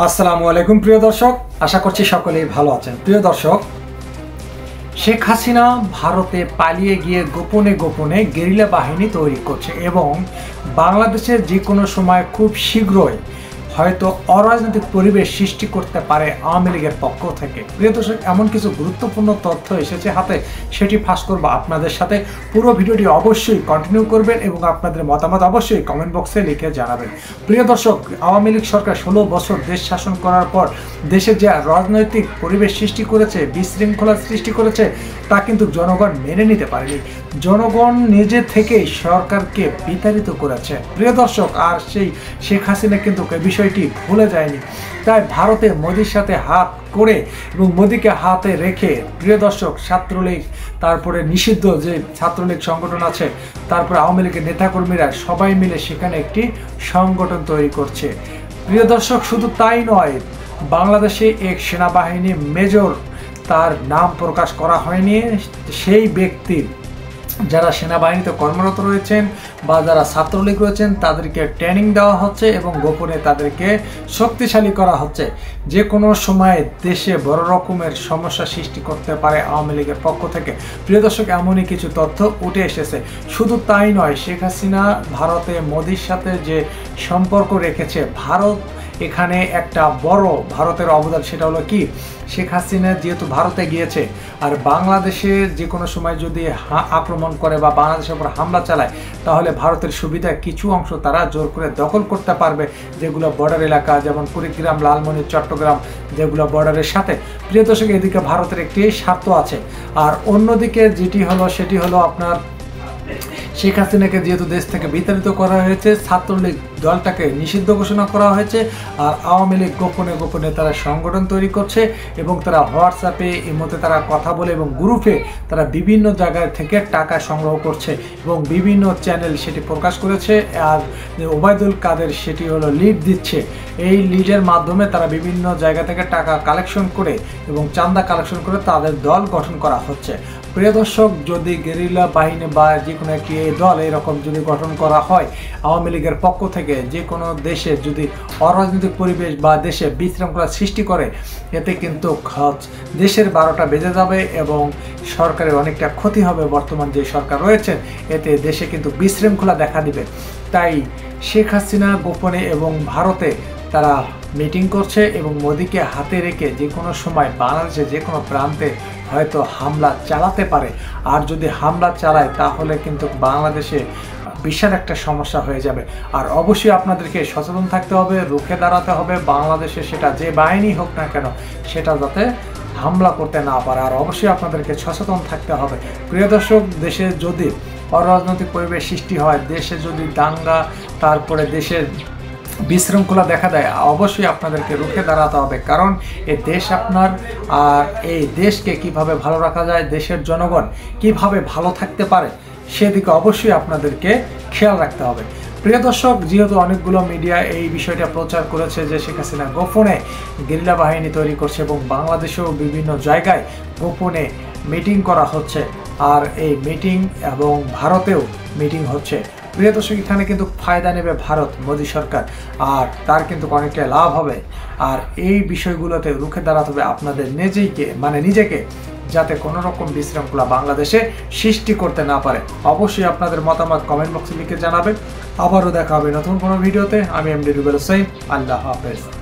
আসসালামু আলাইকুম প্রিয় দর্শক, আশা করছি সকলেই ভালো আছেন। প্রিয় দর্শক, শেখ হাসিনা ভারতে পালিয়ে গিয়ে গোপনে গোপনে গেরিলা বাহিনী তৈরি করছে এবং বাংলাদেশে যে কোনো সময় খুব শীঘ্রই হয়তো অরাজনৈতিক পরিবেশ সৃষ্টি করতে পারে আওয়ামী লীগের পক্ষ থেকে। প্রিয় দর্শক, এমন কিছু গুরুত্বপূর্ণ তথ্য এসেছে হাতে, সেটি ফাঁস করবো আপনাদের সাথে। পুরো ভিডিওটি অবশ্যই কন্টিনিউ করবেন এবং আপনাদের মতামত অবশ্যই কমেন্ট বক্সে লিখে জানাবেন। প্রিয় দর্শক, আওয়ামী লীগ সরকার 16 বছর দেশ শাসন করার পর দেশে যে রাজনৈতিক পরিবেশ সৃষ্টি করেছে, বিশৃঙ্খলা সৃষ্টি করেছে, তা কিন্তু জনগণ মেনে নিতে পারেনি। জনগণ নিজে থেকেই সরকারকে বিতাড়িত করেছে প্রিয় দর্শক। আর সেই শেখ হাসিনা কিন্তু বিষয়টি ভুলে যায়নি। তাই ভারতে মোদির সাথে হাত করে এবং মোদিকে হাতে রেখে প্রিয় দর্শক, ছাত্রলীগ, তারপরে নিষিদ্ধ যে ছাত্রলীগ সংগঠন আছে, তারপরে আওয়ামী লীগের নেতাকর্মীরা সবাই মিলে সেখানে একটি সংগঠন তৈরি করছে। প্রিয় দর্শক, শুধু তাই নয়, বাংলাদেশে এক সেনাবাহিনী মেজর, তার নাম প্রকাশ করা হয়নি, সেই ব্যক্তির যারা সেনাবাহিনীতে কর্মরত রয়েছেন বা যারা ছাত্রলীগ রয়েছেন তাদেরকে ট্রেনিং দেওয়া হচ্ছে এবং গোপনে তাদেরকে শক্তিশালী করা হচ্ছে। যে কোনো সময় দেশে বড় রকমের সমস্যা সৃষ্টি করতে পারে আওয়ামী লীগের পক্ষ থেকে। প্রিয় দর্শক, এমনই কিছু তথ্য উঠে এসেছে। শুধু তাই নয়, শেখ হাসিনা ভারতে মোদির সাথে যে সম্পর্ক রেখেছে, ভারত এখানে একটা বড় ভারতের অবদান। সেটা হলো কি, শেখ হাসিনা যেহেতু ভারতে গিয়েছে আর বাংলাদেশে যে কোনো সময় যদি আক্রমণ করে বা বাংলাদেশের উপর হামলা চালায়, তাহলে ভারতের সুবিধা কিছু অংশ তারা জোর করে দখল করতে পারবে, যেগুলো বর্ডার এলাকা, যেমন কুড়িগ্রাম, লালমনি, চট্টগ্রাম, যেগুলো বর্ডারের সাথে। প্রিয় দর্শক, এদিকে ভারতের একটি স্বার্থ আছে। আর অন্যদিকে সেটি হলো আপনার শেখ হাসিনাকে যেহেতু দেশ থেকে বিতাড়িত করা হয়েছে, ছাত্রলীগ দলটাকে নিষিদ্ধ ঘোষণা করা হয়েছে, আর আওয়ামী লীগ গোপনে গোপনে তারা সংগঠন তৈরি করছে এবং তারা হোয়াটসঅ্যাপে এর মধ্যে তারা কথা বলে এবং গ্রুপে তারা বিভিন্ন জায়গায় থেকে টাকা সংগ্রহ করছে এবং বিভিন্ন চ্যানেল সেটি প্রকাশ করেছে। আর ওবায়দুল কাদের সেটি হলো লিড দিচ্ছে। এই লিডের মাধ্যমে তারা বিভিন্ন জায়গা থেকে টাকা কালেকশন করে এবং চাঁদা কালেকশন করে তাদের দল গঠন করা হচ্ছে। প্রিয় দর্শক, যদি গেরিলা বাহিনী বা যে কোনো একটি দল এরকম যদি গঠন করা হয় আওয়ামী লীগের পক্ষ থেকে, যে কোনো দেশে যদি অরাজনৈতিক পরিবেশ বা দেশে বিশৃঙ্খলা সৃষ্টি করে, এতে কিন্তু দেশের 12টা বেজে যাবে এবং সরকারের অনেকটা ক্ষতি হবে। বর্তমান যে সরকার রয়েছে, এতে দেশে কিন্তু বিশৃঙ্খলা দেখা দিবে। তাই শেখ হাসিনা গোপনে এবং ভারতে তারা মিটিং করছে এবং মোদিকে হাতে রেখে যে কোনো সময় বাংলাদেশে যে কোনো প্রান্তে হয়তো হামলা চালাতে পারে। আর যদি হামলা চালায় তাহলে কিন্তু বাংলাদেশে বিশাল একটা সমস্যা হয়ে যাবে। আর অবশ্যই আপনাদেরকে সচেতন থাকতে হবে, রুখে দাঁড়াতে হবে। বাংলাদেশে সেটা যে বাহিনী হোক না কেন, সেটা যাতে হামলা করতে না পারে। আর অবশ্যই আপনাদেরকে সচেতন থাকতে হবে। প্রিয় দর্শক, দেশে যদি অরাজনৈতিক পরিবেশ সৃষ্টি হয়, দেশে যদি দাঙ্গা, তারপরে দেশের বিশৃঙ্খলা দেখা দেয়, অবশ্যই আপনাদেরকে রুখে দাঁড়াতে হবে। কারণ এই দেশ আপনার, আর এই দেশকে কিভাবে ভালো রাখা যায়, দেশের জনগণ কিভাবে ভালো থাকতে পারে, সেদিকে অবশ্যই আপনাদেরকে খেয়াল রাখতে হবে। প্রিয় দর্শক, যেহেতু অনেকগুলো মিডিয়া এই বিষয়টা প্রচার করেছে যে শেখ হাসিনা গোপনে গেরিলা বাহিনী তৈরি করছে এবং বাংলাদেশেও বিভিন্ন জায়গায় গোপনে মিটিং করা হচ্ছে, আর এই মিটিং এবং ভারতেও মিটিং হচ্ছে। প্রিয় দর্শক, এখানে কিন্তু ফায়দা নেবে ভারত, মোদী সরকার, আর তার কিন্তু অনেকটা লাভ হবে। আর এই বিষয়গুলোতে রুখে দাঁড়াতে হবে আপনাদের নিজেকে, যাতে কোনো রকম বিশৃঙ্খলা বাংলাদেশে সৃষ্টি করতে না পারে। অবশ্যই আপনাদের মতামত কমেন্ট বক্সে লিখে জানাবেন। আবারও দেখা হবে নতুন কোনো ভিডিওতে। আমি এমডি রুবেল হোসেন। আল্লাহ হাফেজ।